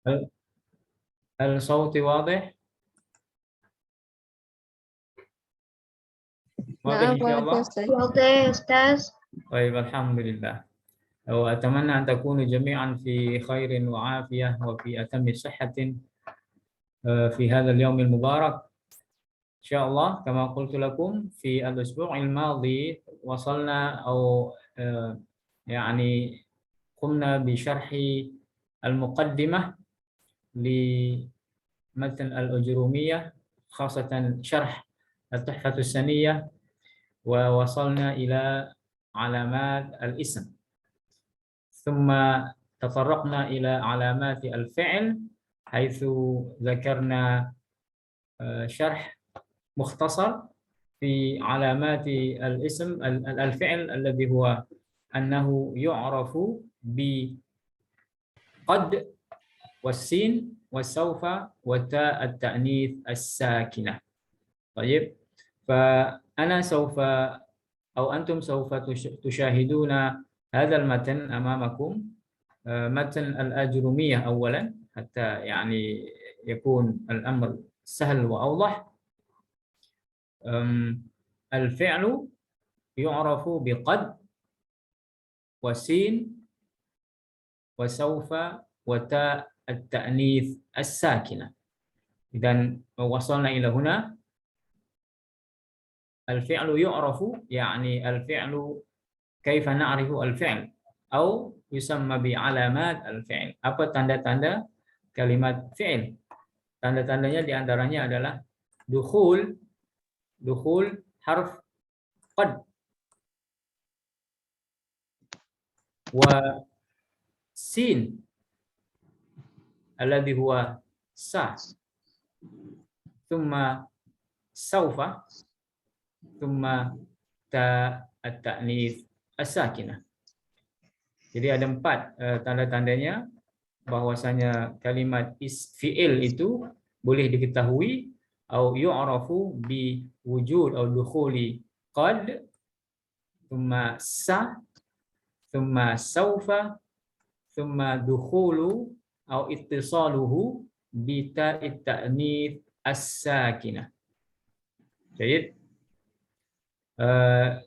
هل هل صوتي واضح؟ واضح نعم إن شاء واضح الله؟ أستاذ. واضح يا أستاذ. طيب الحمد لله. وأتمنى أن تكونوا جميعا في خير وعافية وفي أتم صحة في هذا اليوم المبارك إن شاء الله. كما قلت لكم في الأسبوع الماضي وصلنا أو يعني قمنا بشرح المقدمة لمتن الأجرومية، خاصة شرح التحفة السنية، ووصلنا إلى علامات الاسم، ثم تطرقنا إلى علامات الفعل حيث ذكرنا شرح مختصر في علامات الاسم الفعل الذي هو أنه يعرف بقد والسين والسوف وتاء التأنيث الساكنة. طيب، فأنا سوف أو أنتم سوف تشاهدون هذا المتن أمامكم، متن الأجرومية أولا حتى يعني يكون الأمر سهل وأوضح. الفعل يعرف بقد وسين وسوف وتاء التأنيث الساكنة. إذن وصلنا إلى هنا. الفعل يعرف يعني الفعل، كيف نعرف الفعل أو يسمى بعلامات الفعل. Apa tanda-tanda kalimat fi'il? Tanda-tandanya diantaranya adalah dukhul harf qad, wa sin alladhi huwa sa, thumma saufa, thumma ta at-ta'nits as-sakinah. Jadi ada 4 tanda-tandanya bahwasanya kalimat fi'il itu boleh diketahui atau yu'rafu bi wujud atau dukhuli qad, thumma sa, thumma saufa, thumma dukhulu atau ittisaluhu bi ta'it ta'nits as-sakinah. Baik.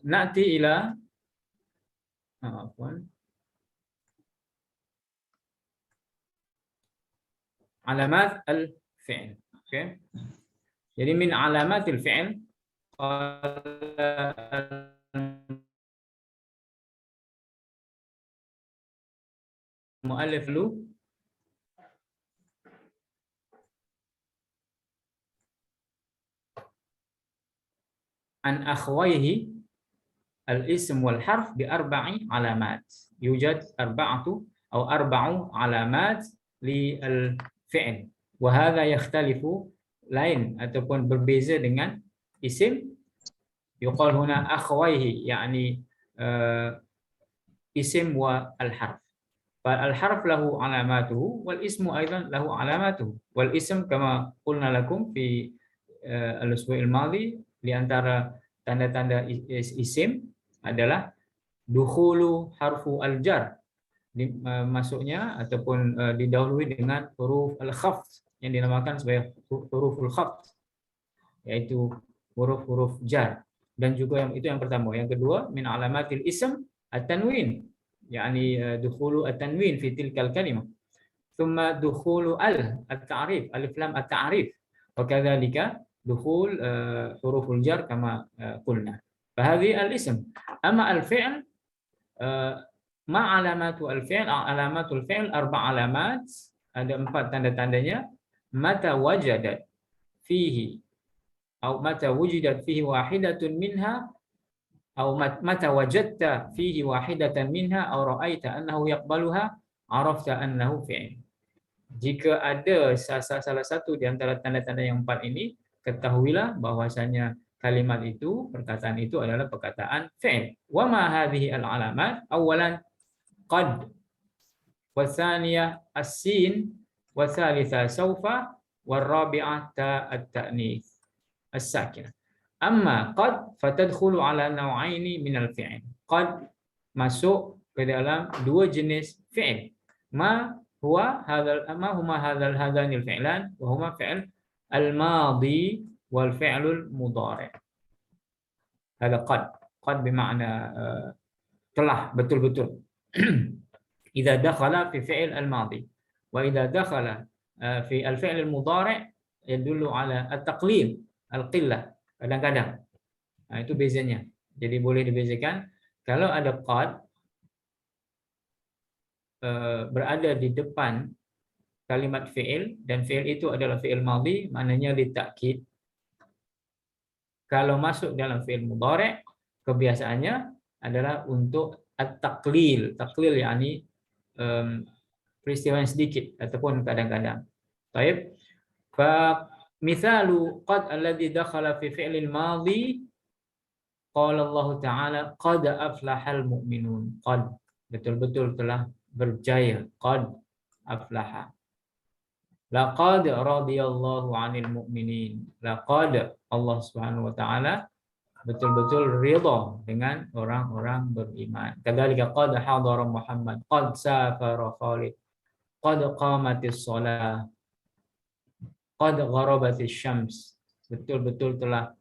Na'ti ila alamat al-fi'l. Oke. Jadi min alamat al-fi'l mu'allif lu an akhwayhi al-ism wal harf bi arba'i alamat. Yujad arba'u alamat li al-fi'l. Wa hadha yakhtalifu, lain ataupun berbeza dengan isim. Yuqal huna akhwayhi yani isim wa al-harf. Fal-harf lahu alamatuhu wal ismu aidan lahu alamatuhu. Wal ism kama qulna lakum fi al-usbu' al-madhi, di antara tanda-tanda isim adalah dukhulu harfu al-jar, masuknya ataupun didahului dengan huruf al-khafd yang dinamakan sebagai huruful khafd, yaitu huruf-huruf jar. Dan juga itu yang pertama. Yang kedua, min alamatil ism at-tanwin, yani dukhulu at-tanwin fi tilkal kalimah. Thumma dukhulu al-ta'rif, alif lam at-ta'rif. Wa kadzalika dukhul huruful jar kama qulna. Fahadhi al-ism. Amma al-fi'l ma alamatu al-fi'l, alamatul fi'l arba' alamat, ada 4 tanda-tandanya. Mata wajadat fihi atau mata wujidat fihi wahidatun minha, atau mata wajadta fihi wahidatan minha, atau ra'aita annahu yaqbaluha, arafta annahu fi'il. Jika ada salah satu di antara tanda-tanda yang 4 ini, ketahuilah bahwasanya kalimat itu, perkataan itu adalah perkataan fi'il. Wa ma hadhihi al-alamat? Awalan qad, wa tsaniyah as-sin, wa tsalitsa sawfa, wa rabi'ah ta at-ta'nits as-sakinah. Amma qad fatadkhulu ala naw'aini min al-fi'il. Qad masuk ke dalam 2 jenis fi'il. Ma huwa hadzal ma huma hadanil fi'lan wa huma fi'l al-madi wal fi'lul mudhari'. Hada qad bermakna telah betul-betul. Idza dakhala fi fi'l al-madi wa idza dakhala fi al-fi'l al-mudhari' yadullu ala at-taqlil, al-qillah. Kadang-kadang. Nah, itu bezanya. Jadi boleh dibezakan kalau ada qad berada di depan kalimat fi'il dan fi'il itu adalah fi'il madhi, maknanya ditakkid. Kalau masuk dalam fi'il mudhari', kebiasaannya adalah untuk at-taqlil. Taqlil yakni peristiwa yang sedikit ataupun kadang-kadang. Baik. Fa mithalu qad alladhi dakhala fi fi'lil madhi qala Allah Ta'ala qad aflahal mu'minun. Qad betul-betul telah berjaya. Qad aflaha. Laqad radiyallahu 'anil mu'minin. Laqad Allah Subhanahu wa taala betul-betul ridha dengan orang-orang beriman. Kadzalika qad hadara Muhammad, qad safara Khalid, qad qamatis shalah, qad gharabatis syams. Betul-betul telah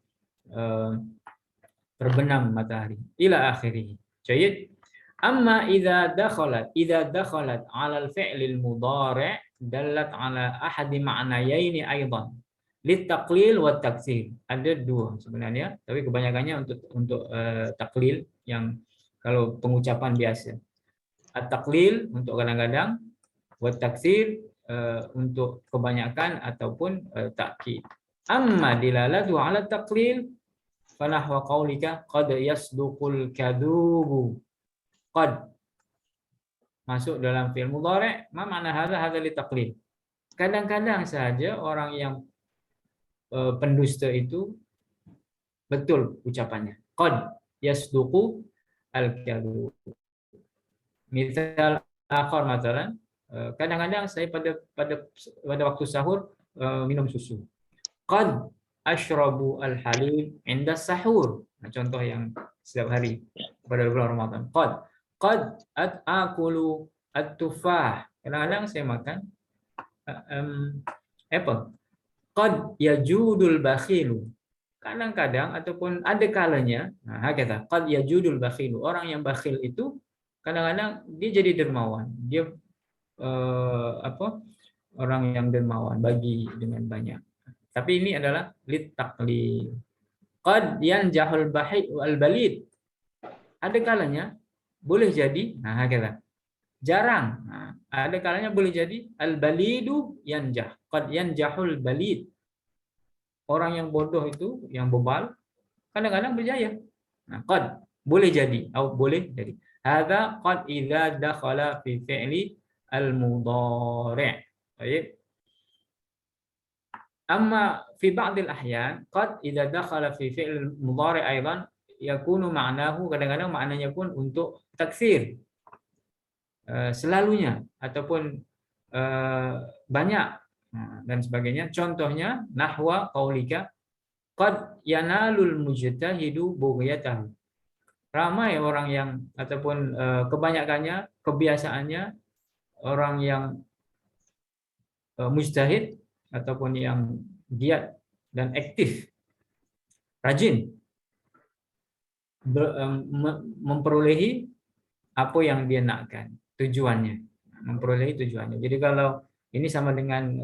terbenam matahari. Ila akhirih. Jayyid. Amma idza dakhalat 'ala al-fi'lil mudhari' dallat 'ala ahadi ma'nayaini aidan. Litaqlil wa taksir. Ada dua sebenarnya, tapi kebanyakannya untuk taklil yang kalau pengucapan biasa. At-taqlil untuk kadang-kadang, wa taksir untuk kebanyakan ataupun takkid. Amma dilalatu 'ala taqlil fanahwa qaulika qad yasduqul kadzubu. Qad masuk dalam fi'il mudhari', ma makna hadza litaqlil. Kadang-kadang saja orang yang pendusta itu betul ucapannya. Qad yasduqu al-kadhub. Misal akhar matalan, kadang-kadang saya pada waktu sahur minum susu. Qad asyrabu al-halib inda sahur. Nah, contoh yang setiap hari pada bulan Ramadan. Qad akulu at-tufah. Kadang-kadang saya makan apple. Qad yajudul bakhilu. Kadang-kadang ataupun ada kalanya, nah kata qad yajudul bakhilu. Orang yang bakhil itu kadang-kadang dia jadi dermawan. Dia orang yang dermawan, bagi dengan banyak. Tapi ini adalah lit taqlil. Qad yanjahul al-balid. Ada kalanya boleh jadi, nah kata jarang. Nah, ada kalanya boleh jadi al-balidu yanjah. Qad yanjahul balid. Orang yang bodoh itu, yang bebal, kadang-kadang berjaya. Nah, qad boleh jadi, atau boleh jadi. Hadza qad idza dakhala fi fi'li al-mudhari'. Baik. Amma fi ba'dil ahyan qad idza dakhala fi fi'l mudhari' aidan yakunu ma'nahu, kadang-kadang maknanya pun untuk taksir. Selalunya ataupun banyak dan sebagainya. Contohnya nahwa qaulika qad yanalul mujtahidu bughyatahu. Ramai orang yang ataupun kebanyakannya, kebiasaannya orang yang mujtahid ataupun yang giat dan aktif, rajin memperolehi apa yang dia nakkan, tujuannya, memperolehi tujuannya. Jadi kalau ini sama dengan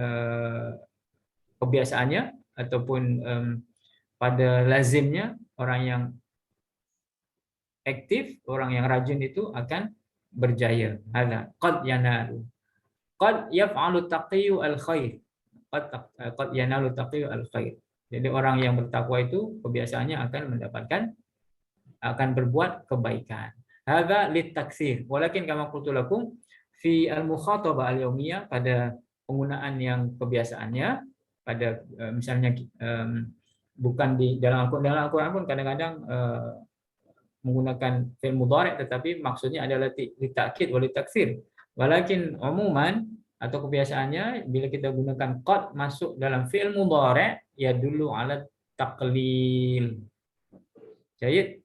kebiasaannya ataupun pada lazimnya, orang yang aktif, orang yang rajin itu akan berjaya. Hadza qad yanalu. Qad yaf'alu taqiyyu al-khair. Qad yanalu taqiyyu al-khair. Jadi orang yang bertakwa itu kebiasaannya akan berbuat kebaikan. Hadza litaksir. Walakin kama qultu lakum fi al-mukhatabah al-yaumiyah, pada penggunaan yang kebiasaannya, pada misalnya bukan di dalam Al-Qur'an pun kadang-kadang menggunakan fi'il mudhari' tetapi maksudnya adalah litakkid wa litaksir. Walakin umuman atau kebiasaannya bila kita gunakan qad masuk dalam fi'il mudhari' ya dulu ala taqlil. Jayyid.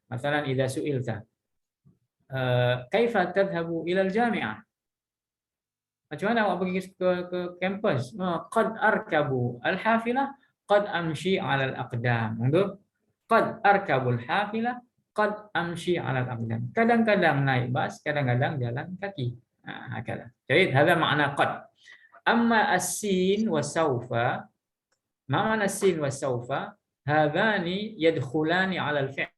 Masalan idza su'ilta kaifa tadhhabu ila al-jami'ah? Macam mana awak pergi ke kampus? Qad arkabu al-hafilah, qad amshi 'ala al-aqdam. Untuk qad arkabul hafilah, qad amshi 'ala al-aqdam. Kadang-kadang naik bas, kadang-kadang jalan kaki. Hakala. Jadi, hada makna qad. Amma as-sin wa saufa, ma makna as-sin wa saufa? Hadani yadkhulani 'ala al-fi'l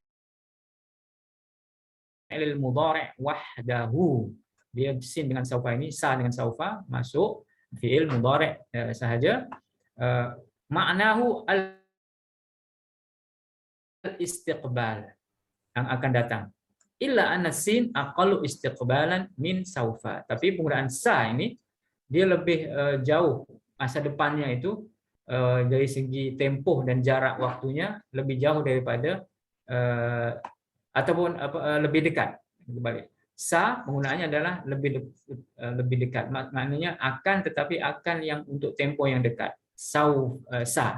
al-mudhari' wahdahu. Dia sin dengan saufa ini, sa dengan saufa masuk fi'il mudhari' sahaja. Maknahu al-istiqbal, yang akan datang. Illa anna sin aqallu istiqbalan min saufa. Tapi penggunaan sa ini dia lebih jauh masa depannya itu dari segi tempoh dan jarak waktunya lebih jauh daripada ataupun lebih dekat. Kembali. Sa penggunaannya adalah lebih dekat. Maknanya akan, tetapi akan yang untuk tempo yang dekat. Sa,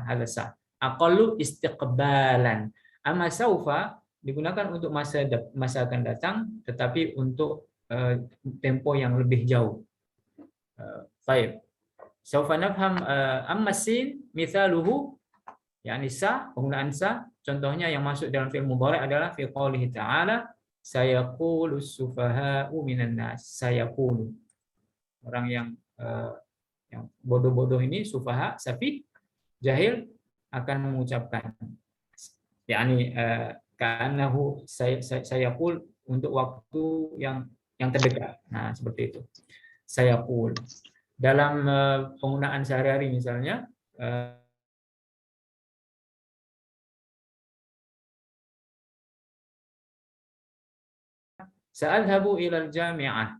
ada sa. Aqallu istiqbalan. Amma saufa digunakan untuk masa akan datang, tetapi untuk tempo yang lebih jauh. Baik. Saufa nafham amma sin mithaluhu, yakni sa, penggunaan sa, contohnya yang masuk dalam fi'il mudhari' adalah fi qoulihi ta'ala sayaqulu sufaha'u minan nas. Sayaqulu, orang yang bodoh-bodoh ini, sufaha, safih, jahil, akan mengucapkan, yakni ka'annahu sayaqul, untuk waktu yang terdekat. Nah, seperti itu. Sayaqul. Dalam penggunaan sehari-hari misalnya, sa'adhabu ilal jami'ah.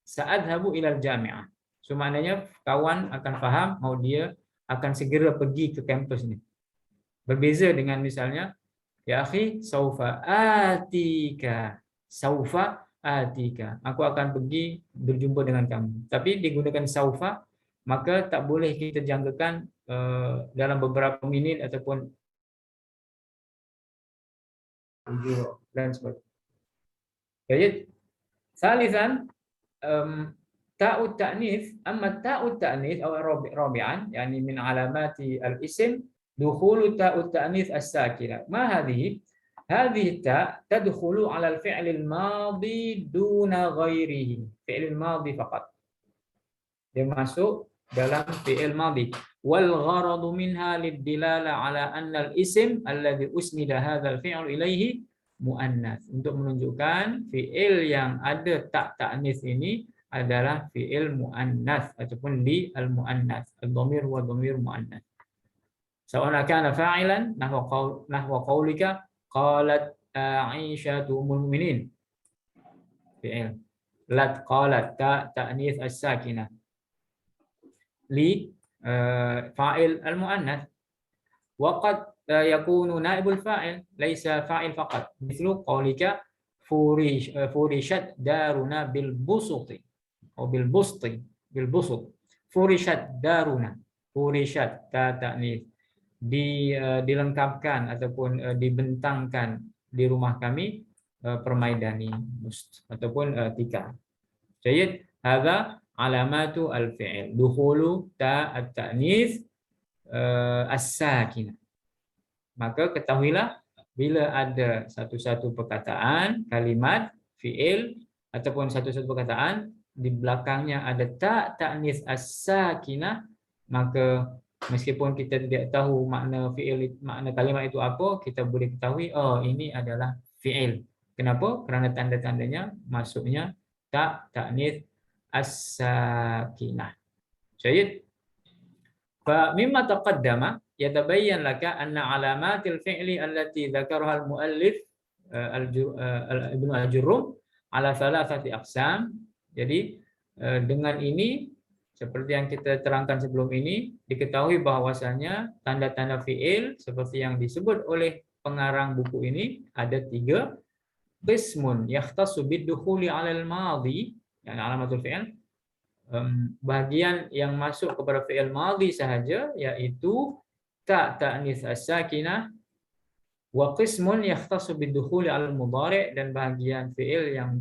Sa'adhabu ilal jami'ah. So, maknanya kawan akan faham, mau dia akan segera pergi ke kampus ini. Berbeza dengan misalnya, ya akhi, saufa atika. Saufa atika. Aku akan pergi berjumpa dengan kamu. Tapi digunakan saufa, maka tak boleh kita jangkakan dalam beberapa minit ataupun dan sebagainya. Jadi, salisan ta'ut ta'nits, amma ta'ut ta'nits atau rabi'an, yani min alamati al-ism dukhulu ta'ut ta'nits as-sakinah. Ma hadhihi? Hadhihi ta' tadkhulu 'ala al-fi'l al-madhi duna ghairihi. Fi'l al-madhi faqat. Dia masuk dalam fi'il madhi. Wal gharadu minha lid-dilala 'ala anna al-ism alladhi usnida hadzal fi'l ilaihi muannats. Untuk menunjukkan fi'il yang ada tak ta'nits ini adalah fi'il muannats ataupun li al-muannats. Ad-dhamir wa dhamir muannats. Sawa'an kana fa'ilan nahwa qaulika qalat Aisyatu ummul mu'minin. Fi'il. Lat qalat ta'nits as-sakinah. Li fa'il al-muannats. Wa qad yakunu naibul fa'il laisa fa'il faqat. Mithlu qaulika furishat daruna bil busuti atau bil busut. Furishat daruna. Furishat ta'nits. Dilengkapkan ataupun dibentangkan di rumah kami permaidani ataupun tikar. Jadi, hadza alamatu al-fi'il. Dukhulu ta at-ta'nits as-sakinah. Maka ketahuilah bila ada satu-satu perkataan, kalimat, fi'il ataupun satu-satu perkataan di belakangnya ada ta ta'nits as-sakinah, maka meskipun kita tidak tahu makna fi'il, makna kalimat itu apa, kita boleh ketahui ini adalah fi'il. Kenapa? Kerana tanda-tandanya masuknya ta ta'nits as-sakinah. Syahid. Fa mimma taqaddama yatabayyan laka anna alamatil fi'li allati dzakaraha al-muallif Ibnu al-Jurrum ala thalathati aqsam. Jadi dengan ini, seperti yang kita terangkan sebelum ini, diketahui bahwasanya tanda-tanda fi'il seperti yang disebut oleh pengarang buku ini ada 3. Qismun yakhtassu bid-dukhuli 'alal madhi, yang alamatul fi'il, bagian yang masuk kepada fi'il madhi sahaja, yaitu ta ta'nits as-sakinah. Wa qismun yakhtassu bid-dukhuli 'alal mudhari', dan bagian fi'il yang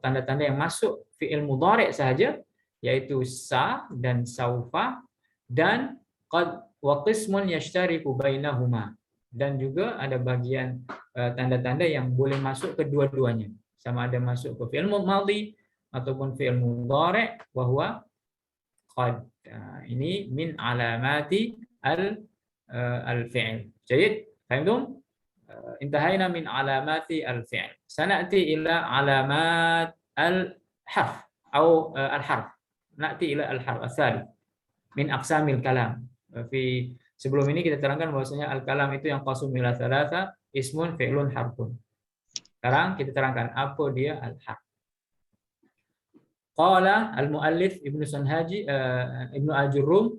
tanda-tanda yang masuk fi'il mudhari' sahaja, yaitu sa dan saufa, dan qad wa qismun yashtariku bainahuma, dan juga ada bagian tanda-tanda yang boleh masuk kedua-duanya, sama ada masuk ke fi'il madhi ataupun fi'il mudhari' wa huwa qad. Ini min alamati al-fi'il. Jadi, fahimtum? انتهينا من علامات الفعل. سنأتي إلى علامات الحرف أو الحرف. نأتي إلى الحرف الثالث من أقسام الكلام. Sebelum ini kita terangkan bahwasanya al-kalam itu yang qasum ila thalatha, ismun, fi'lun, harfun. Sekarang kita terangkan apa dia al-harf. Qala al-muallif Ibnu Sanhaji, Ibnu Ajurrum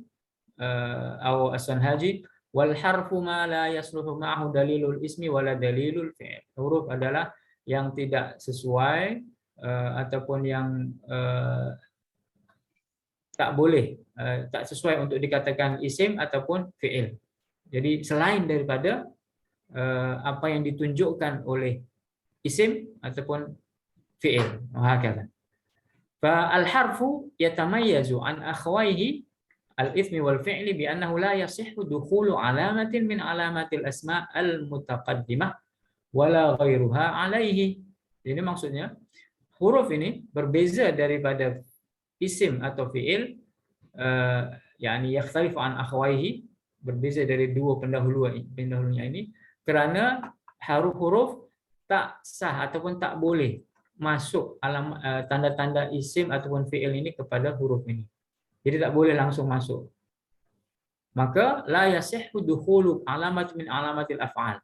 atau As-Sanhaji, wal harfu ma la yasluhu ma'ahu dalilul ismi wala dalilul fi'il. Huruf adalah yang tidak sesuai ataupun yang tak boleh, tak sesuai untuk dikatakan isim ataupun fi'il. Jadi selain daripada apa yang ditunjukkan oleh isim ataupun fi'il. Wahakala. Fa al-harfu yatamayyazu an akhwaihi al-ithmi wal fi'li bi annahu la yasihhu dukhulu alamatin min alamatil asma' al-mutaqaddimah wala ghairuha alaihi. Jadi maksudnya huruf ini berbeza daripada isim atau fi'il, yakni yakhtalifu an akhwaihi, berbeza dari dua pendahulunya ini, kerana huruf tak sah ataupun tak boleh masuk tanda-tanda isim ataupun fi'il ini kepada huruf ini. Jadi tak boleh langsung masuk. Maka la yasihhu dukhulu alamat min alamatil af'al.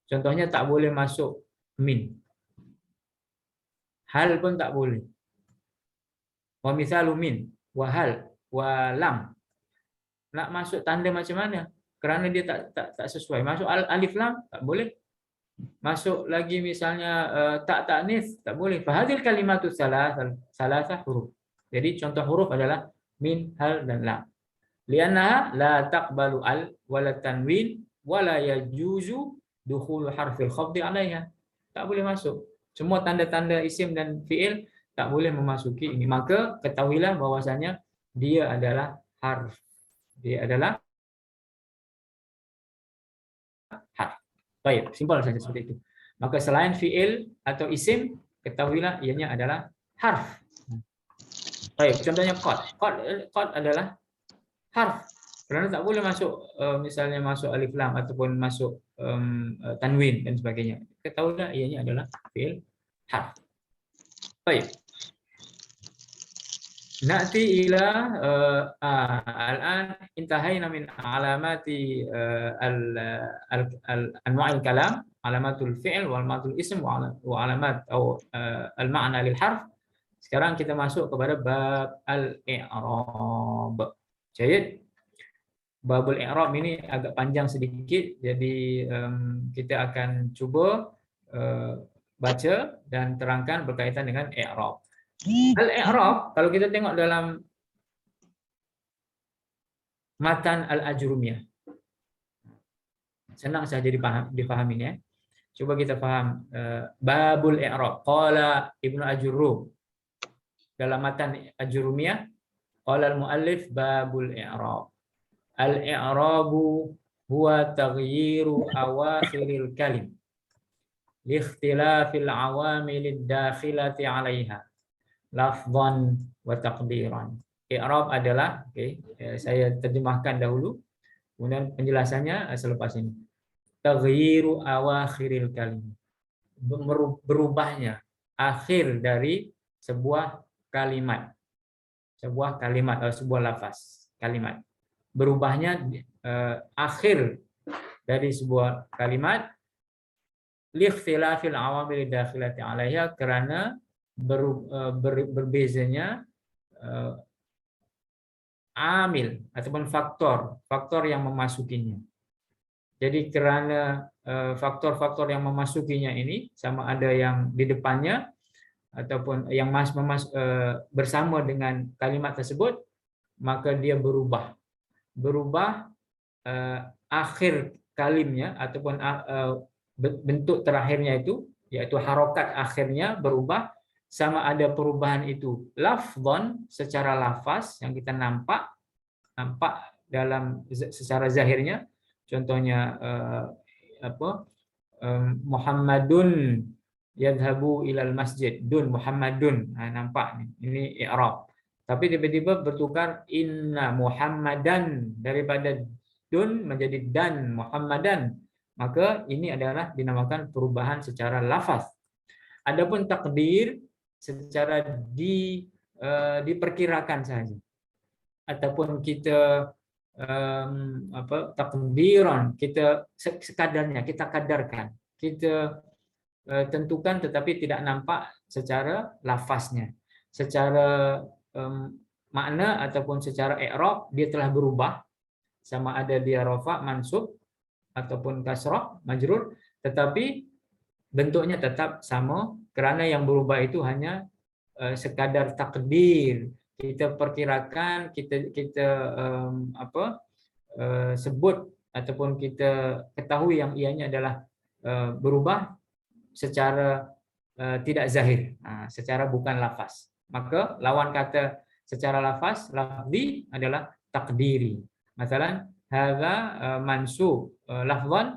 Contohnya tak boleh masuk min. Hal pun tak boleh. Wa mithalu min, wa hal, wa lam. Nak masuk tanda macam mana? Kerana dia tak sesuai. Masuk alif lam tak boleh. Masuk lagi misalnya tak ta'nits tak boleh. Fahadil kalimatu salasah huruf. Jadi contoh huruf adalah min, hal, dan lam. Liannaha la taqbalu al wala tanwin wala yajuzu dukhulu harfil khafdi 'alaiha. Tak boleh masuk. Semua tanda-tanda isim dan fi'il tak boleh memasuki ini. Maka ketahuilah bahwasanya dia adalah harf. Dia adalah harf. Baik, simpel saja seperti itu. Maka selain fi'il atau isim, ketahuilah ianya adalah harf. Baik, contohnya qad. Qad adalah harf. Kerana tak boleh masuk misalnya masuk alif lam ataupun masuk tanwin dan sebagainya. Ketahuilah ianya adalah fi'il harf. Baik. Na'ti ila al-an intahayna min alamati anwa'il kalam, alamatul fi'l wal alamatul ism wa alamat atau al-ma'na lil harf. Sekarang kita masuk kepada bab al-i'rab. Jadi babul i'rab ini agak panjang sedikit, jadi kita akan cuba baca dan terangkan berkaitan dengan i'rab. Al-i'rab, kalau kita tengok dalam matan Al-Ajrumiyah, senang saja dipahami ya. Coba kita faham babul i'rab. Qala Ibnu Ajurrum dalam matan Ajrumiyah, qala al-muallif babul i'rab. Al-i'rabu huwa taghyiru awakhiril kalim li ikhtilafil awamilid dakhilati 'alaiha lafdhan wa taqdiran. I'rab adalah, saya terjemahkan dahulu, kemudian penjelasannya selepas ini. Taghyiru awakhiril kalim, berubahnya akhir dari sebuah kalimat atau sebuah lafaz kalimat. Berubahnya akhir dari sebuah kalimat li ikhtilafil awamil dakhilati 'alaiha, kerana berbezanya amil ataupun faktor yang memasukinya. Jadi kerana faktor-faktor yang memasukinya ini sama ada yang di depannya ataupun yang bersama dengan kalimat tersebut, maka dia berubah akhir kalimnya ataupun bentuk terakhirnya itu, yaitu harokat akhirnya berubah sama ada perubahan itu lafdhan secara lafaz yang kita nampak dalam secara zahirnya, contohnya Muhammadun yadhabu ilal masjid, dun Muhammadun, nampak nih, ini i'rab. Tapi tiba-tiba bertukar inna Muhammadan, daripada dun menjadi dan Muhammadan, maka ini adalah dinamakan perubahan secara lafaz. Adapun takdir secara diperkirakan saja, ataupun kita takdiran, kita sekadarnya, kita kadarkan, kita tentukan, tetapi tidak nampak secara lafaznya. Secara makna ataupun secara i'rab dia telah berubah, sama ada dia rafa, mansub ataupun kasrah, majrur, tetapi bentuknya tetap sama, karena yang berubah itu hanya sekadar takdir, kita perkirakan, kita sebut ataupun kita ketahui yang ianya adalah berubah secara tidak zahir, secara bukan lafaz. Maka lawan kata secara lafaz, lafzi adalah takdiri. Masalan, hadza mansub lafzan,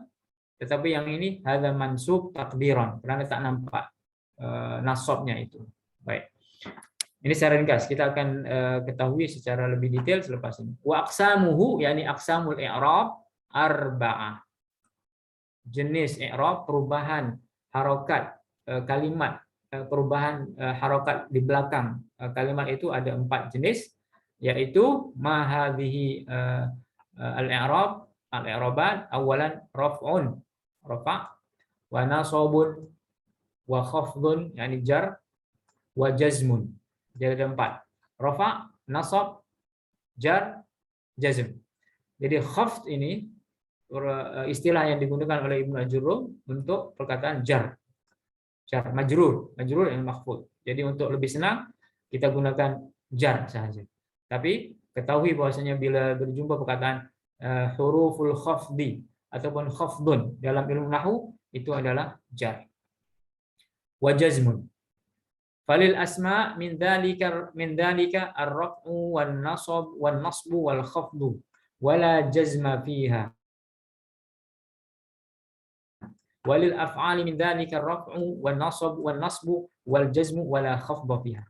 tetapi yang ini hadza mansub takdiran, karena tak nampak nasabnya itu. Baik. Ini secara ringkas, kita akan ketahui secara lebih detail selepas ini. Wa aqsamuhu, yakni aqsamul i'rab arba'ah. Jenis i'rab, perubahan harokat kalimat, perubahan harokat di belakang kalimat itu ada 4 jenis, yaitu ma hadhihi al-i'rab, al-i'rabat, awalan raf'un, rafa', wa nasabun, wa khafdun, yakni jar, wa jazmun. Jadi ada 4. Rafa', nasab, jar, jazm. Jadi khafd ini istilah yang digunakan oleh Ibnu Ajurrum untuk perkataan jar. Jar, majrur yang makhfud. Jadi untuk lebih senang kita gunakan jar saja. Tapi ketahui bahwasanya bila berjumpa perkataan huruful khafdi ataupun khafdun dalam ilmu nahwu itu adalah jar. Wa jazmun. Falil asma min dzalika ar-raf'u wan nasbu wal khafdu wala jazma fiha. Walil af'ali min dzalika ar-raf'u wan nasbu wal jazmu wala khafdha fiha.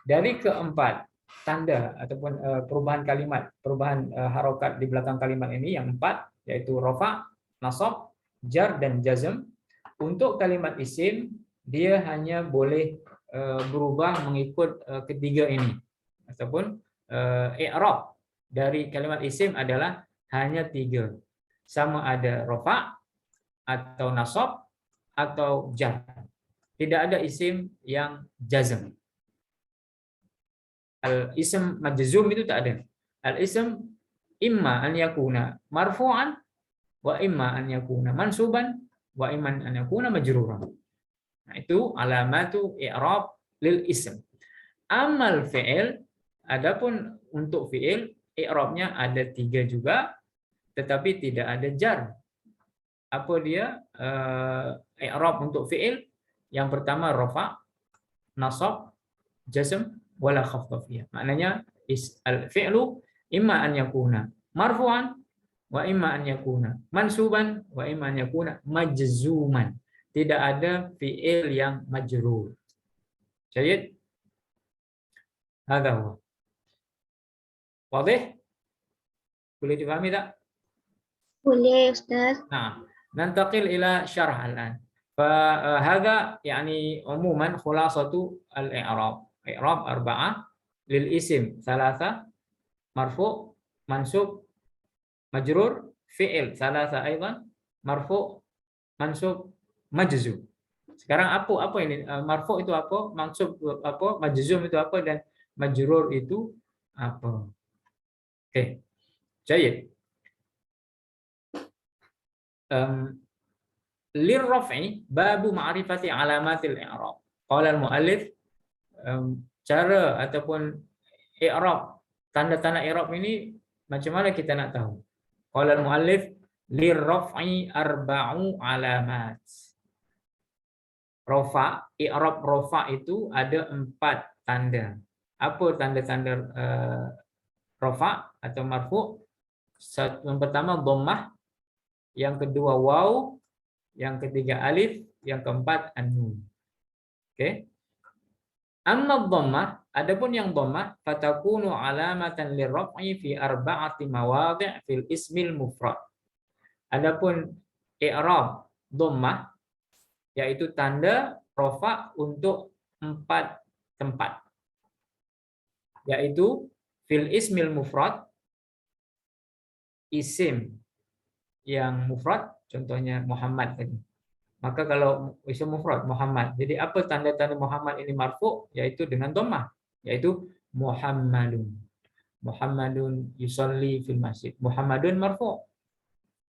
Dari keempat tanda ataupun perubahan kalimat, perubahan harokat di belakang kalimat ini yang 4, yaitu rafa', nasab, jar dan jazm. Untuk kalimat isim dia hanya boleh berubah mengikut ketiga ini, ataupun i'rab dari kalimat isim adalah hanya 3, sama ada rafa' atau nasab atau jar. Tidak ada isim yang jazm. Al-ism majzum itu tak ada. Al-ism imma an yakuna marfu'an wa imma an yakuna mansuban wa imma an yakuna majruran. Nah, itu alamatu i'rab lil ism. Amal fi'il, adapun untuk fi'il i'rabnya ada 3 juga, tetapi tidak ada jar. Apa dia i'rab untuk fi'il? Yang pertama rafa', nasab, jazm wala khafdha fiha. Maknanya al-fi'lu imma an yakuna marfu'an wa imma an yakuna mansuban wa imma an yakuna majzuman. Tidak ada fi'il yang majrur. Jayid? Hadha huwa. Wadih? Boleh difahami tak? Boleh, Ustaz. Nah, ننتقل إلى شرح الآن. فهذا يعني عموما خلاصة الإعراب. إعراب 4 للاسم 3 مرفوع منصوب مجرور فعل 3 أيضا مرفوع منصوب majzum. Sekarang apa ini? Marfu itu apa? Mansub apa? Majzum itu apa? Dan majrur itu apa? Oke. Jayid. Lirraf'i babu ma'rifati alamatil i'rab. Qala al-muallif, cara ataupun i'rab, tanda-tanda i'rab ini macam mana kita nak tahu? Qala al-muallif lirraf'i arba'u alamat. rofa, i'rab rofa itu ada 4 tanda. Apa tanda-tanda rofa atau marfu? Yang pertama dhammah, yang kedua waw, yang ketiga alif, yang keempat an-nun. Oke. Amma dhammah, adapun yang dhammah fatakunu alamatan lirraf'i fi arba'ati mawadhi' fil ismil mufrad. Adapun i'rab dhammah yaitu tanda rafa untuk 4 tempat. Yaitu fil ismil mufrad, isim yang mufrad, contohnya Muhammad tadi. Maka kalau isim mufrad Muhammad, jadi apa tanda-tanda Muhammad ini marfu? Yaitu dengan dhammah, yaitu Muhammadun. Muhammadun yusalli fil masjid. Muhammadun marfu.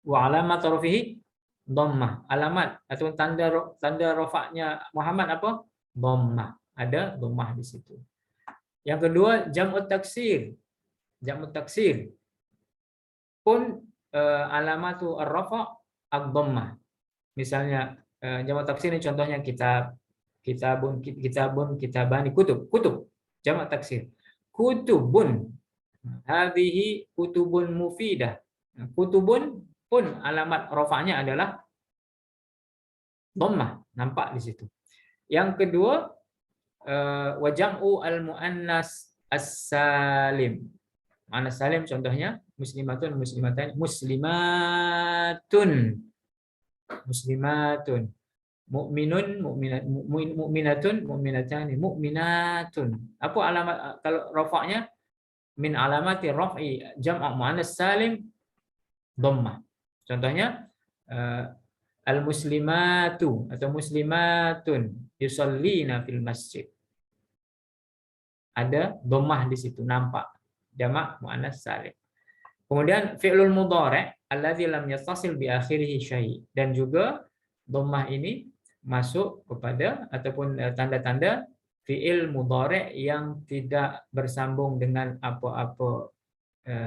Wa alamat rafihi dhammah. Alamat atau tanda rafa'nya Muhammad apa? Dhammah. Ada dhammah di situ. Yang kedua jam'ut taksir. Jam'ut taksir pun alamatu ar-rafa' ad-dhammah. Misalnya jamak taksir ini contohnya kitab, kitabun, kitabani, kutub, jamak taksir. Kutubun, hadhihi kutubun mufidah. Kutubun pun alamat rafa'nya adalah dhammah, nampak di situ. Yang kedua wa jam'u al-muannas as-salim. Muannas salim contohnya muslimatun, muslimatan, muslimatun, muslimatun, mukminun, mukminatun, mukminatani, mukminatun. Apa alamat kalau rafa'nya? Min alamati raf'i jam'u muannas salim dhammah. Contohnya al-muslimatu atau muslimatun yusallina fil masjid. Ada dhammah di situ, nampak jamak muannas salim. Kemudian fi'lul mudhari' alladzi lam yattasil bi akhirih syai', dan juga dhammah ini masuk kepada ataupun tanda-tanda fi'il mudhari' yang tidak bersambung dengan apa-apa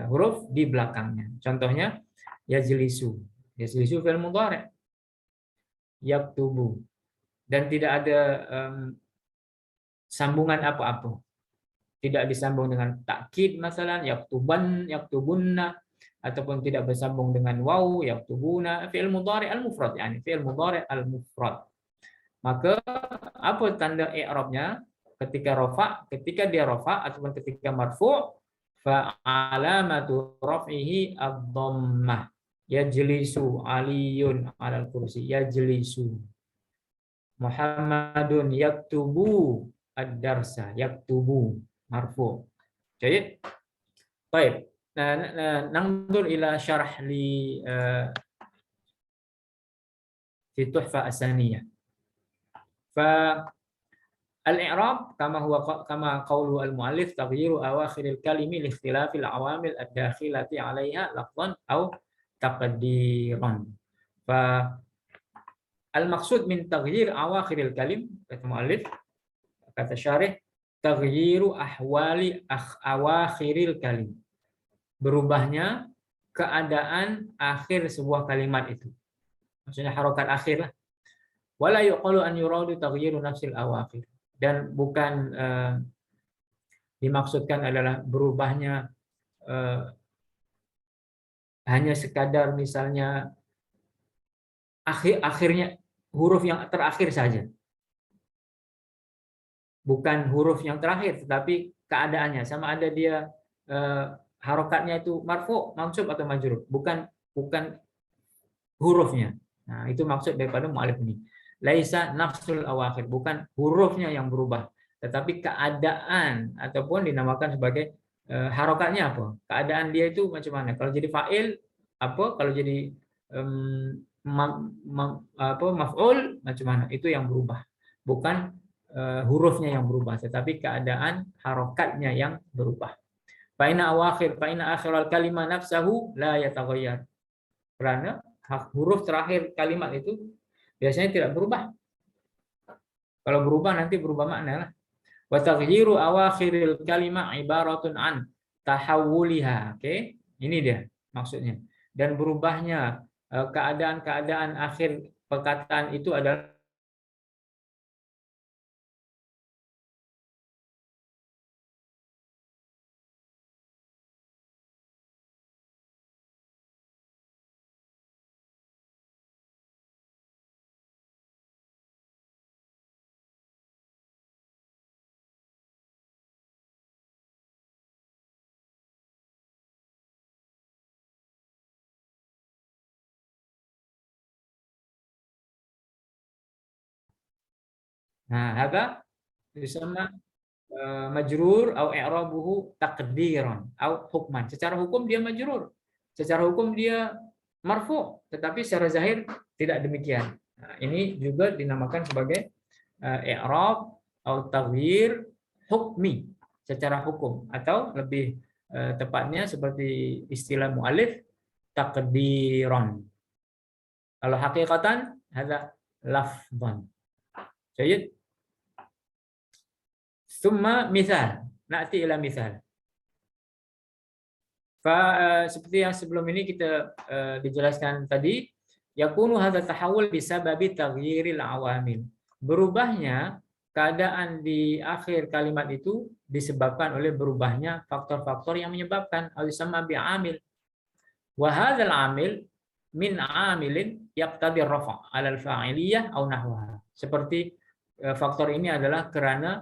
huruf di belakangnya. Contohnya yajlisu. Yajlisu fi'il mudhari'. Yaktubu, dan tidak ada sambungan apa-apa. Tidak disambung dengan takkid masalah yaktuban, yaktubunna, ataupun tidak bersambung dengan waw, yaktubuna, fi'il mudhari' al-mufrad, yani fi'il mudhari' al-mufrad. Maka apa tanda i'rabnya ketika rafa? Ketika dia rafa ataupun ketika marfu', fa alamatu raf'ihi ad-dhammah. Yajlisu aliyun 'alal kursi, yajlisu. Muhammadun yaktubu ad-darsa, yaktubu marfu. Jadi, baik. Nanzur ila syarh li fi tuhfa as-saniyah. Fa al-i'rab kama qawlu al-muallif taghyiru awakhiril kalimi li ikhtilafil awamil ad-dakhilati 'alaiha lafdhan aw taqdiran. Fa al-maqsud min taghyir awakhiril kalim, kata muallif, kata syarih, taghyiru ahwali awakhiril kalim, berubahnya keadaan akhir sebuah kalimat itu, maksudnya harokat akhir lah. Wala yuqalu an yuradu taghyiru nafsil awakhir, dan bukan dimaksudkan adalah berubahnya hanya sekadar misalnya akhirnya huruf yang terakhir saja. Bukan huruf yang terakhir, tetapi keadaannya, sama ada dia harokatnya itu marfu, mansub atau majrur, bukan hurufnya. Nah, itu maksud daripada mu'alif ini. Laisa nafsul awakhir, bukan hurufnya yang berubah, tetapi keadaan, ataupun dinamakan sebagai harokatnya apa? Keadaan dia itu macam mana? Kalau jadi fa'il apa? Kalau jadi maf'ul macam mana? Itu yang berubah. Bukan hurufnya yang berubah, tetapi keadaan harokatnya yang berubah. Fa'ina akhiral kalimah nafsahu la yataghayyar. Karena huruf terakhir kalimat itu biasanya tidak berubah. Kalau berubah nanti berubah makna lah. Wa taghyiru awakhiril kalimah ibaratun an tahawuliha. Oke, ini dia maksudnya. Dan berubahnya keadaan-keadaan akhir perkataan itu adalah Nah, hadza yusamma majrur atau i'rabuhu taqdiran atau hukman. Secara hukum dia majrur. Secara hukum dia marfu, tetapi secara zahir tidak demikian. Nah, ini juga dinamakan sebagai i'rab atau taghyir hukmi secara hukum, atau lebih tepatnya seperti istilah muallif taqdiran. Kalau hakikatan hadza lafdhan. Jadi summa misal, na'ti ila misal. Seperti yang sebelum ini kita dijelaskan tadi, yakunu hadza tahawul bisababi taghyiril awamil. Berubahnya keadaan di akhir kalimat itu disebabkan oleh berubahnya faktor-faktor yang menyebabkan, al-sama bi'amil. Wa hadzal amil min amilin yaqtadi rafa' 'ala al-fa'iliyah aw nahwaha. Seperti faktor ini adalah karena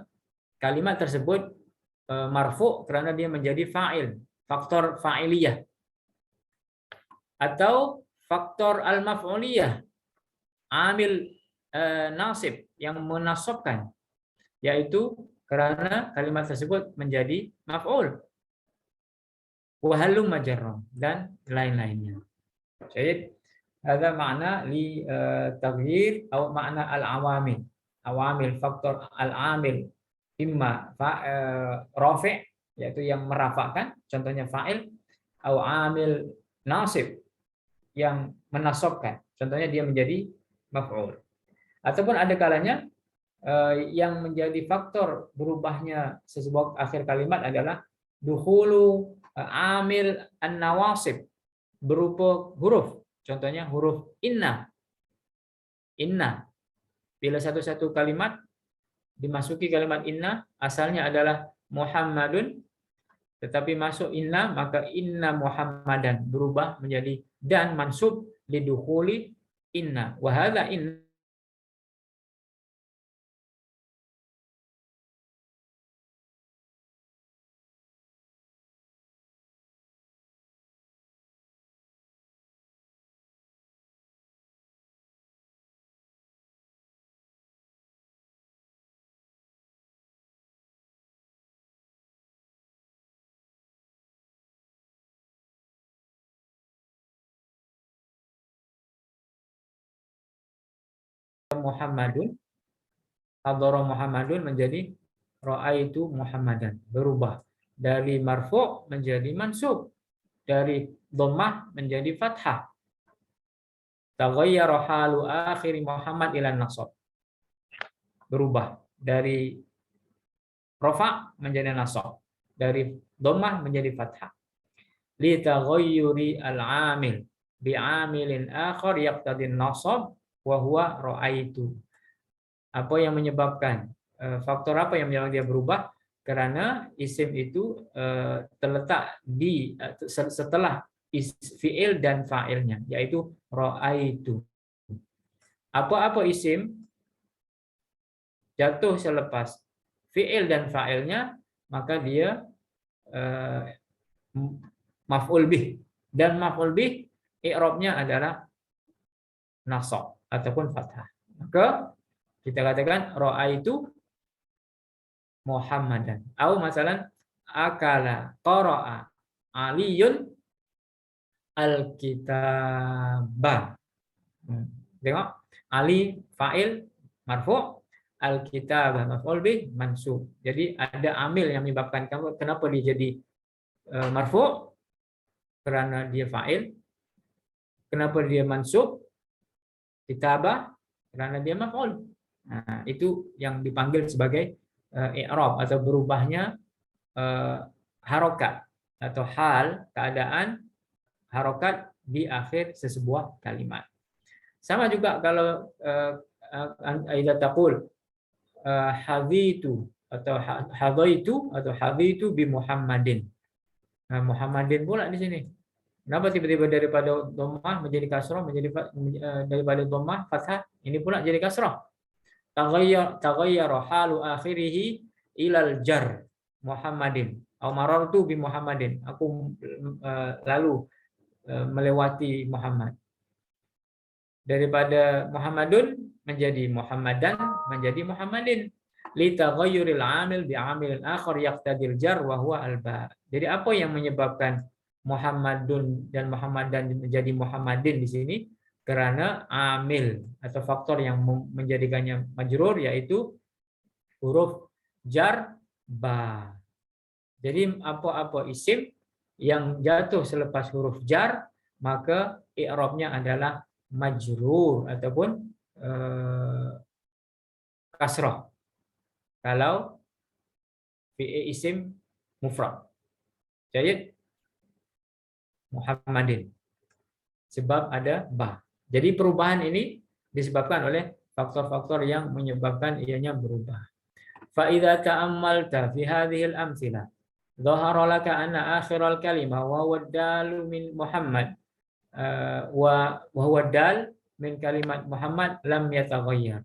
kalimat tersebut marfu karena dia menjadi fa'il, faktor fa'iliyah, atau faktor al-maf'uliyah, amil nasib yang menasabkan, yaitu karena kalimat tersebut menjadi maf'ul, wa halum majarrah, dan lain-lainnya. Jadi ada makna li taghyir atau makna al-awamil. Awamil, faktor al-amil imma rafi', yaitu yang merafakkan, contohnya fa'il, atau amil nasib yang menasabkan, contohnya dia menjadi maf'ul. Ataupun ada kalanya yang menjadi faktor berubahnya sebuah akhir kalimat adalah dukhulu amil an-nawasib berupa huruf, contohnya huruf inna. Inna, bila satu-satu kalimat dimasuki kalimat inna, asalnya adalah Muhammadun, tetapi masuk inna, maka inna Muhammadan berubah menjadi dan mansub lidukhuli inna. Wa hadza inna Muhammadun, hadara Muhammadun menjadi ra'aitu Muhammadan, berubah dari marfu' menjadi mansub, dari dhammah menjadi fathah. Taghayyara halu akhir Muhammad ila nasab, berubah dari rafa' menjadi nasab, dari dhammah menjadi fathah. Li taghayyuri al-amil bi amilin akhar yaqtadi an-nasab wa huwa ra'aitu. Apa yang menyebabkan, faktor apa yang menyebabkan dia berubah? Karena isim itu terletak di setelah fi'il dan fa'ilnya, yaitu ra'aitu. Apa-apa isim jatuh selepas fi'il dan fa'ilnya, maka dia maf'ul bih, dan maf'ul bih i'rabnya adalah nasab ataupun fathah. Maka kita katakan ra'aitu Muhammadan. Atau masalan akala qara'a Aliyun al-kitaba. Tengok, Ali fa'il marfu', al-kitaba maf'ul bih mansub. Jadi ada amil yang menyebabkan kenapa dia jadi marfu', karena dia fa'il. Kenapa dia mansub? Kitabah, karena dia maf'ul. Nah, itu yang dipanggil sebagai i'rab atau berubahnya harokat atau hal, keadaan harokat di akhir sesebuah kalimat. Sama juga kalau idza taqul haditu atau hadaitu atau haditu bi Muhammadin. Nah, Muhammadin pula di sini. Kenapa tiba-tiba daripada dhammah menjadi kasrah, daripada dhammah fathah, ini pula jadi kasrah. Taghayyara halu akhirih ilal jar Muhammadin. Au marartu bi Muhammadin. Aku lalu melewati Muhammad. Daripada Muhammadun menjadi Muhammadan, menjadi Muhammadin. Litaghayyuril amil bi amilin akhar yaqtadil jar wa huwa al-ba. Jadi apa yang menyebabkan Muhammadun dan Muhammadan menjadi Muhammadin di sini? Karena amil atau faktor yang menjadikannya majrur yaitu huruf jar ba. Jadi apa-apa isim yang jatuh selepas huruf jar maka i'rabnya adalah majrur ataupun kasrah. Kalau fi'il isim mufrad. Jadi Muhammadin. Sebab ada ba. Jadi perubahan ini disebabkan oleh faktor-faktor yang menyebabkan ianya berubah. Fa idza ta'ammalta fi hadhihi al-amthila dhahara laka anna akhiral kalimah wa huwa dalu min Muhammad wa huwa dal min kalimat Muhammad lam yataghayyar.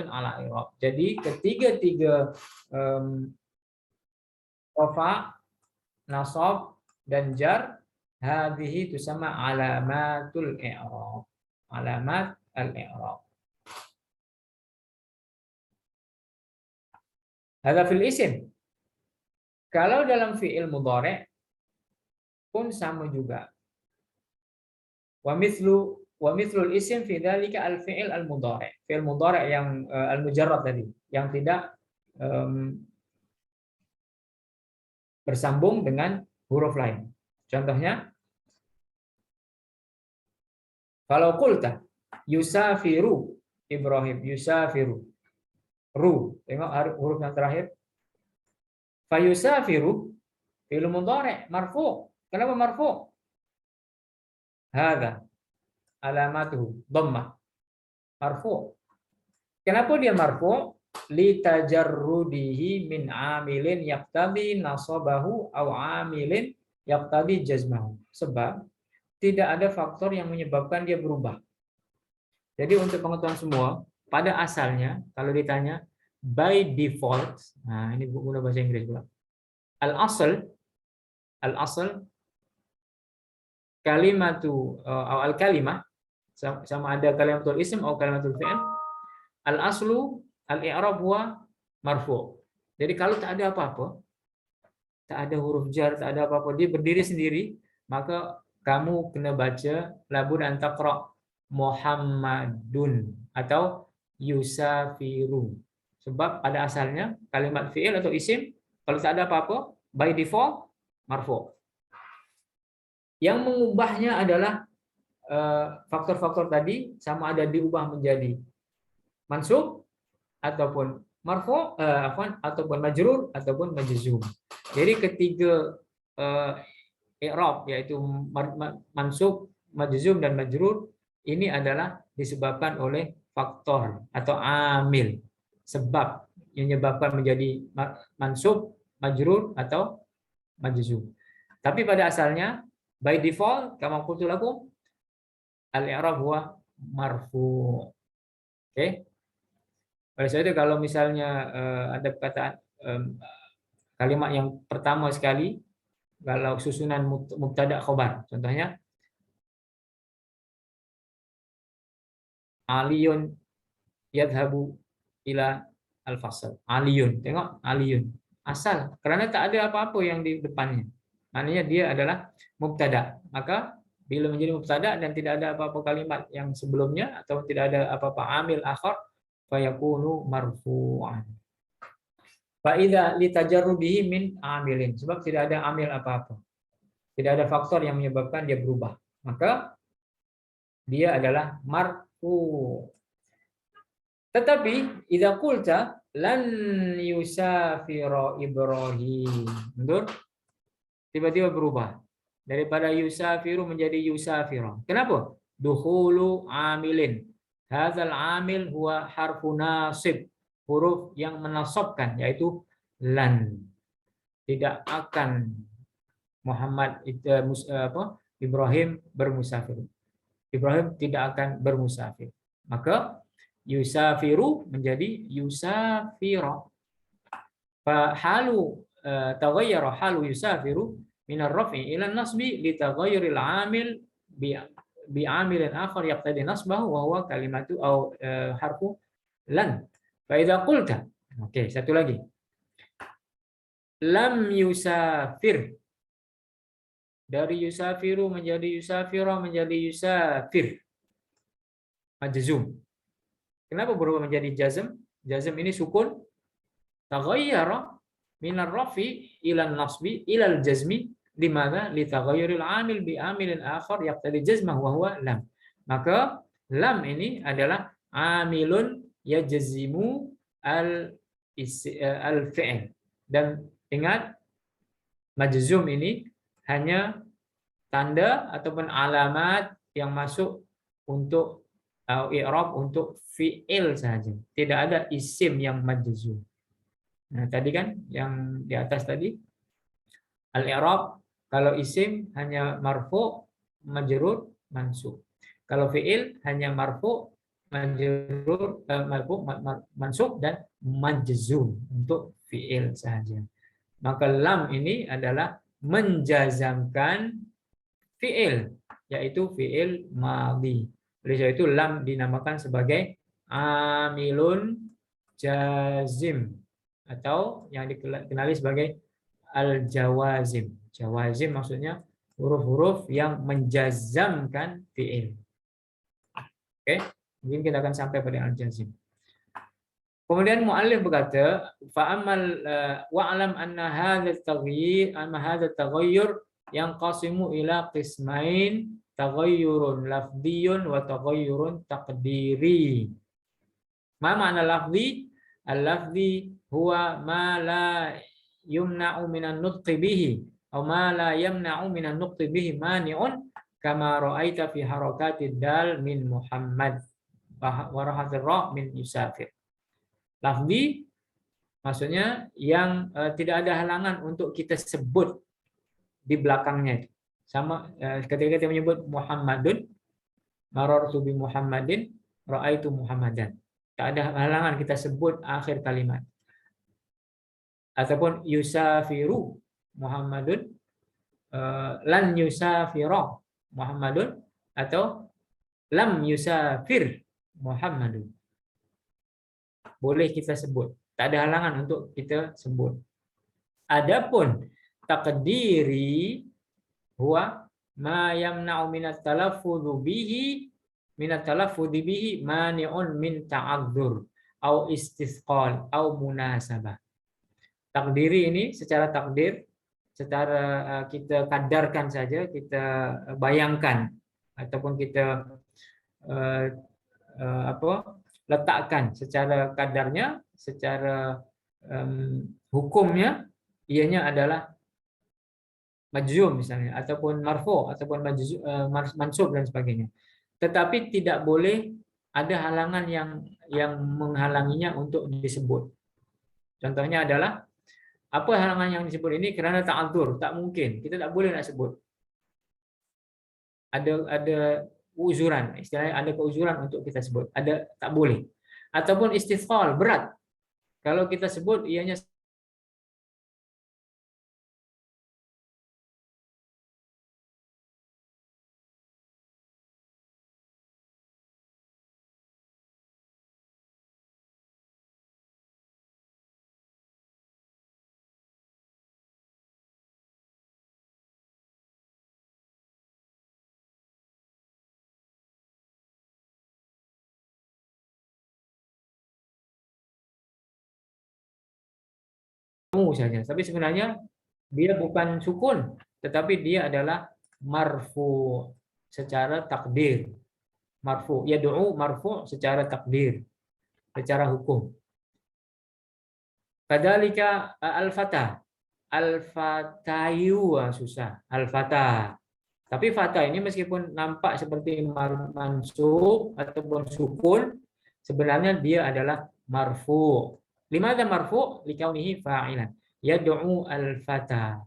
Ala i'rab. Jadi ketiga-tiga rafa, nasab dan jar hadhihi tusamma alamatul i'rab. Alamat al-i'rab. Hadza fil isim. Kalau dalam fi'il mudhari' pun sama juga. Wa mithlul isim fi dzalika al-fi'il al-mudhari'. Fi'il mudhari' yang al-mujarrad tadi, yang tidak bersambung dengan huruf lain. Contohnya kalau qulta yusafiru Ibrahim, yusafiru. Ru, tengok huruf yang terakhir. Fa yusafiru fi'il mudhari' marfu'. Kenapa marfu'? Hadza alamatuhu dhammah. Marfu'. Kenapa dia marfu'? Li tajarrudihi min amilin yaqtadi nasabahu aw amilin yaqtadi jazmahu. Sebab tidak ada faktor yang menyebabkan dia berubah. Jadi untuk pengetahuan semua, pada asalnya kalau ditanya by default, nah ini guna bahasa Inggris pula. Al-asl kalimatu al-kalimah sama ada kalimatul ism atau kalimatul fi'il. Al-aslu al-i'rab huwa marfu'. Jadi kalau tak ada apa-apa, tak ada huruf jar, tak ada apa-apa, dia berdiri sendiri, maka kamu kena baca labud an taqra Muhammadun atau yusafiru. Sebab pada asalnya kalimat fi'il atau isim kalau tak ada apa-apa by default marfu'. Yang mengubahnya adalah faktor-faktor tadi, sama ada diubah menjadi mansub ataupun marfu', ataupun majrur ataupun majzum. Jadi ketiga i'rab yaitu mansub, majzum dan majrur ini adalah disebabkan oleh faktor atau amil, sebab yang menyebabkan menjadi mansub, majrur atau majzum. Tapi pada asalnya by default kama qultu lakum al-i'rab huwa marfu'. Oke. Oleh sebab itu kalau misalnya ada perkataan kalimat yang pertama sekali kalau susunan mubtada khobar, contohnya Aliyun yadhabu ila al-fasl. Aliyun, tengok Aliyun. Asal, karena tak ada apa-apa yang di depannya. Maknanya dia adalah mubtada. Maka bila menjadi mubtada dan tidak ada apa-apa kalimat yang sebelumnya atau tidak ada apa-apa amil akhar, fayakunu marfu'an. Fa idza litajarrudihi min amilin, sebab tidak ada amil apa-apa. Tidak ada faktor yang menyebabkan dia berubah. Maka dia adalah marfu'. Tetapi idza qulta lan yusafira Ibrahim, mundur, tiba-tiba berubah daripada yusafiru menjadi yusafira. Kenapa? Dukhulu amilin. Hadzal amil huwa harfu nasib, huruf yang menasabkan, yaitu lan. Tidak akan Muhammad Ibrahim bermusafir. Ibrahim tidak akan bermusafir. Maka yusafiru menjadi yusafira. Fa halu taghayyara halu yusafiru min ar-raf'i ila an-nasbi li taghayyuril 'amil bi 'amilin akhar yaqtadi nasbahu wa huwa kalimatu au harfu lan. Fa idza qulta, oke, satu lagi. Lam yusafir, dari yusafiru menjadi yusafira menjadi yusafir, majzum. Kenapa berubah menjadi jazm? Jazm ini sukun. Taghayyara min ar-rafi ila an-nasbi ila al-jazmi, dimana li taghayyuril 'amil bi 'amilin akhar yaqtadi jazmah wa huwa lam. Maka lam ini adalah 'amilun yajzimu al-fi'l. Dan ingat, majzum ini hanya tanda ataupun alamat yang masuk untuk i'rab untuk fi'il saja. Tidak ada isim yang majzum. Nah, tadi kan yang di atas tadi al-i'rab kalau isim hanya marfu, majrur, mansub. Kalau fi'il hanya marfu, majrur, marfu, mansub dan majzum untuk fi'il saja. Maka lam ini adalah menjazamkan fi'il, yaitu fi'il madhi. Oleh sebab itu lam dinamakan sebagai amilun jazim atau yang dikenali sebagai al-jawazim. Jawazim maksudnya huruf-huruf yang menjazamkan fi'il. Oke, mungkin kita akan sampai pada al-jazim. Kemudian muallif berkata, fa'amal wa'lam anna hadha at-taghayyur yanqasimu ila qismain, taghayyurun lafdhiyun wa taghayyurun taqdiri. Ma ma'na lafdhi? Al-lafdhi huwa ma la yumna'u minan nutqi bihi atau ma la yamna'u minan nutqi bihi mani'un kama ra'aita fi harakatid dal min Muhammad wa rahatir ra min yusafir. Lafzi maksudnya yang tidak ada halangan untuk kita sebut di belakangnya. Sama ketika kita menyebut Muhammadun, marartu bi Muhammadin, ra'aitu Muhammadan. Tak ada halangan kita sebut akhir kalimat. Ataupun yusafiru Muhammadun, lan yusafira Muhammadun, atau lam yusafir Muhammadun. Boleh kita sebut. Tak ada halangan untuk kita sebut. Adapun taqdiri huwa ma yamna'u minat talaffudhu bihi mani'un min ta'adzur au istithqal au munasabah. Takdiri ini secara takdir, secara kita kadarkan saja, kita bayangkan ataupun kita letakkan secara kadarnya, secara hukumnya, ianya adalah majzum misalnya, ataupun marfu, ataupun mansub dan sebagainya. Tetapi tidak boleh ada halangan yang menghalanginya untuk disebut. Contohnya adalah, apa halangan yang disebut ini? Kerana ta'adzur, tak mungkin, kita tak boleh nak sebut. Ada uzuran, istilahnya ada keuzuran untuk kita sebut, ada tak boleh. Ataupun istithqal, berat. Kalau kita sebut ianya saja. Tapi sebenarnya dia bukan sukun, tetapi dia adalah marfu secara takdir. Marfu, yad'u marfu secara takdir, secara hukum. Kadzalika al-fata. Al-fatayu susah. Al-fata. Tapi fata ini meskipun nampak seperti mansub ataupun sukun, sebenarnya dia adalah marfu. Limadha marfu? Likaunihi fa'ilan. Yad'u al-fata.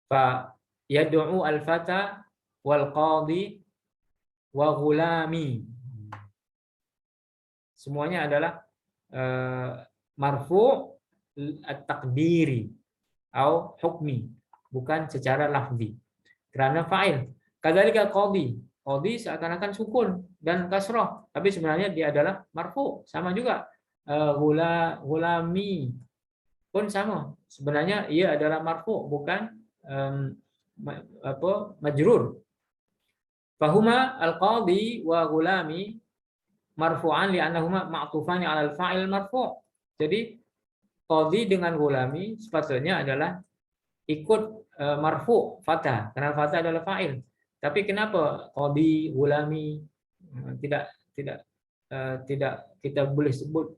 Fa yad'u al-fata wal qadi wa ghulami. Semuanya adalah marfu at-taqdiri atau hukmi, bukan secara lafzi. Karena fa'il. Kadzalika qadi. Qadi seakan-akan sukun dan kasrah, tapi sebenarnya dia adalah marfu, sama juga. Ghulami pun sama. Sebenarnya ia adalah marfu, bukan majrur. Fahuma al-qadi wa ghulami marfu'an li'annahuma ma'tufani 'alal fa'il marfu'. Jadi qadi dengan ghulami sepatutnya adalah ikut marfu' fatah, karena fatah adalah fa'il. Tapi kenapa qadi ghulami tidak kita boleh sebut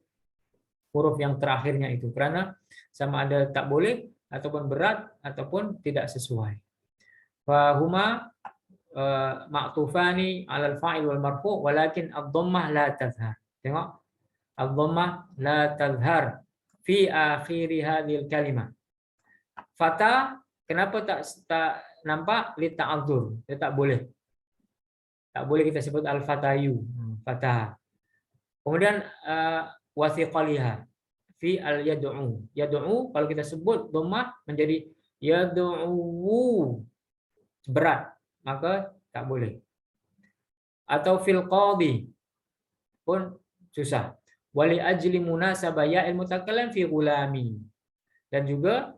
huruf yang terakhirnya itu? Karena sama ada tak boleh ataupun berat ataupun tidak sesuai. Fahuma ma'tufani 'alal fa'il wal marfu' walakin ad-dhammah la tazhar. Tengok, ad-dhammah la tazhar fi akhir hadhil kalimah. Fata kenapa tak nampak? Li ta'adzur. Dia tak boleh. Tak boleh kita sebut al-fatayu, fatah. Kemudian wasiqaliha fi al-yad'u. Yad'u kalau kita sebut dhammah menjadi yad'u, berat, maka tak boleh. Atau fil qadi pun susah. Wali ajli munasabah ya'il mutakallim fi ghulami. Dan juga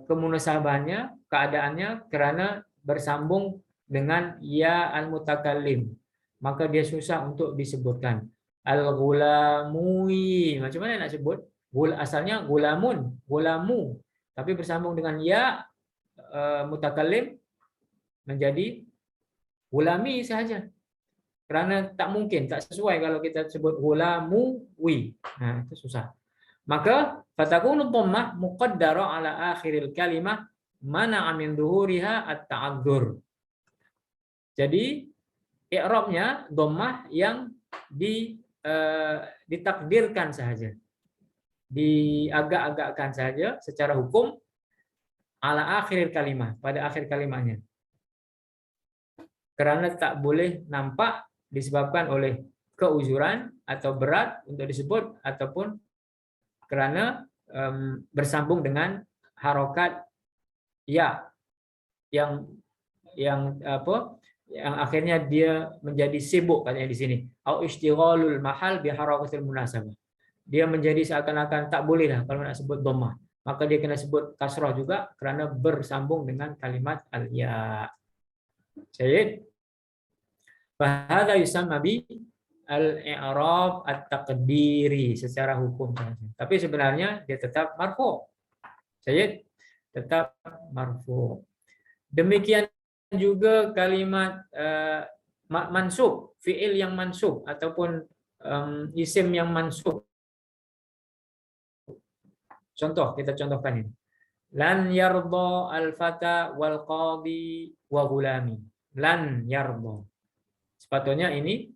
kemunasabahannya, keadaannya karena bersambung dengan ya al-mutakallim, maka dia susah untuk disebutkan. Al-ghulamui, macam mana nak sebut? Asalnya ghulamun, ghulamu, tapi bersambung dengan ya mutakallim menjadi ghulami sahaja. Kerana tak mungkin, tak sesuai kalau kita sebut ghulamuwi. Nah, itu susah. Maka fatakunu dhammah muqaddara ala akhiril kalimah mana'a min dhuhuriha at-ta'adzur. Jadi i'rabnya dhammah yang ditakdirkan saja, diagak-agakkan saja secara hukum ala akhiril kalimah, pada akhir kalimatnya. Karena tak boleh nampak disebabkan oleh keuzuran atau berat untuk disebut ataupun karena bersambung dengan harokat ya yang akhirnya dia menjadi sibuk, katanya di sini. Au istighalul mahal bi harakatil munasabah. Dia menjadi seakan-akan tak boleh lah kalau nak sebut dhammah. Maka dia kena sebut kasrah juga kerana bersambung dengan kalimat al-ya. Sayyid. Fahadha yusamma bi al-i'rab at-taqdiri secara hukum saja. Tapi sebenarnya dia tetap marfu. Sayyid, tetap marfu. Demikian juga kalimat mansub, fi'il yang mansub ataupun isim yang mansub. Contoh, kita contohkan ini. Lan yarda al-fata wal qadi wa ghulami. Lan yarda. Sepatutnya ini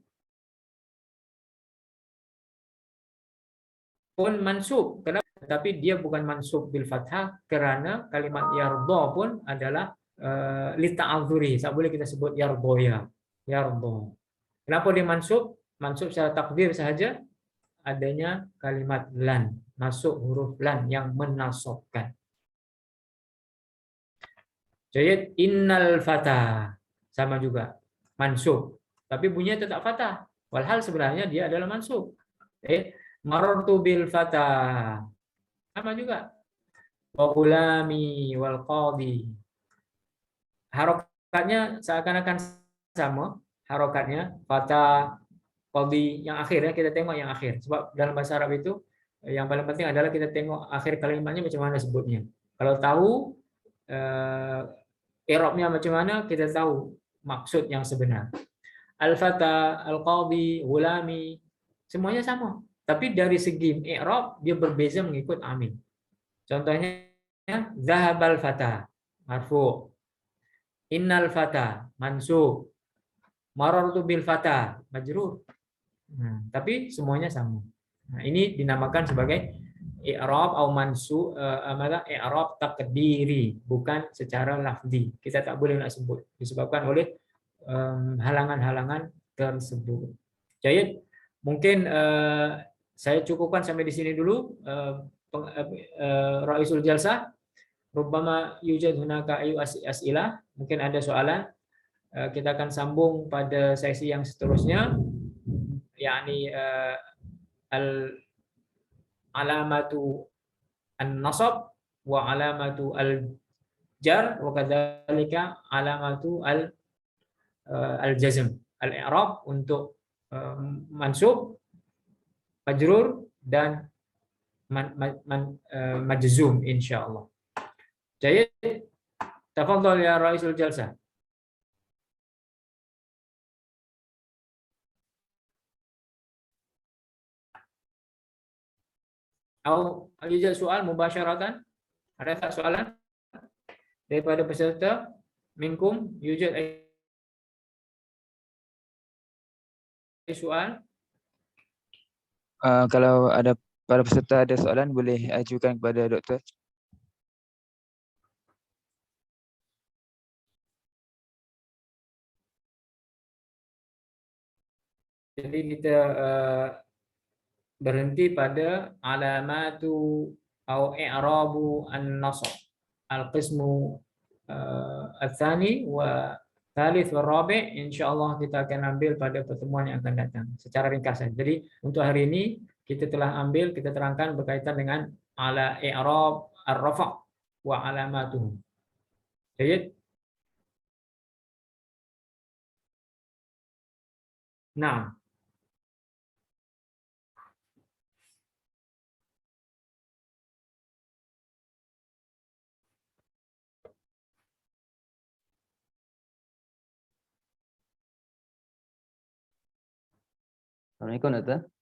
pun mansub, kenapa? Tapi dia bukan mansub bil fathah karena kalimat yarda pun adalah li ta'adzuri. Tak boleh kita sebut yardoya, yarda. Kenapa dia mansub? Mansub secara takdir sahaja adanya kalimat lan, masuk huruf lan yang menasabkan. Jadi innal fata sama juga mansub, tapi bunyinya tetap fatah. Walhal sebenarnya dia adalah mansub. Marartu bil fata sama juga. Wa ghulami wal qadi. Harokatnya seakan-akan sama, harokatnya fata, qadi yang akhir ya, kita tengok yang akhir. Sebab dalam bahasa Arab itu yang paling penting adalah kita tengok akhir kalimatnya macam mana sebutnya. Kalau tahu i'rabnya macam mana, kita tahu maksud yang sebenar. Al-fata, al-qadi, ghulami, semuanya sama. Tapi dari segi i'rab dia berbeza mengikut amil. Contohnya zahabal fata marfu, innal fata mansub, marartu bil fata majrur. Nah, tapi semuanya sama. Nah, ini dinamakan sebagai i'rab atau mansub, i'rab takdiri, bukan secara lafzi. Kita tak boleh nak sebut disebabkan oleh halangan-halangan tersebut. Jadi mungkin saya cukupkan sampai di sini dulu Raisul Jalsah. Rubbama yujad hunaka ayu as'ilah. Mungkin ada soalan. Kita akan sambung pada sesi yang seterusnya, yakni al alamatu an-nasab wa alamatu al-jar wa kadzalika alamatu al-jazm. Al-i'rab untuk mansub, majrur dan majzum insyaallah. Jadi tafadhal ya Raisul Jalsah. Atau ada soal mubasyaratan? Ada tak soalan daripada peserta? Minkum yujad soal? Kalau ada para peserta ada soalan boleh ajukan kepada doktor. Jadi kita berhenti pada alamatu atau i'rabu an-nasab. Al-qismu al-thani wa thalith wa rabi' insyaallah kita akan ambil pada pertemuan yang akan datang secara ringkasan. Jadi untuk hari ini kita telah ambil, kita terangkan berkaitan dengan ala i'rab ar-rafa' wa alamatuhu. Jadi nah, Assalamualaikum doktor.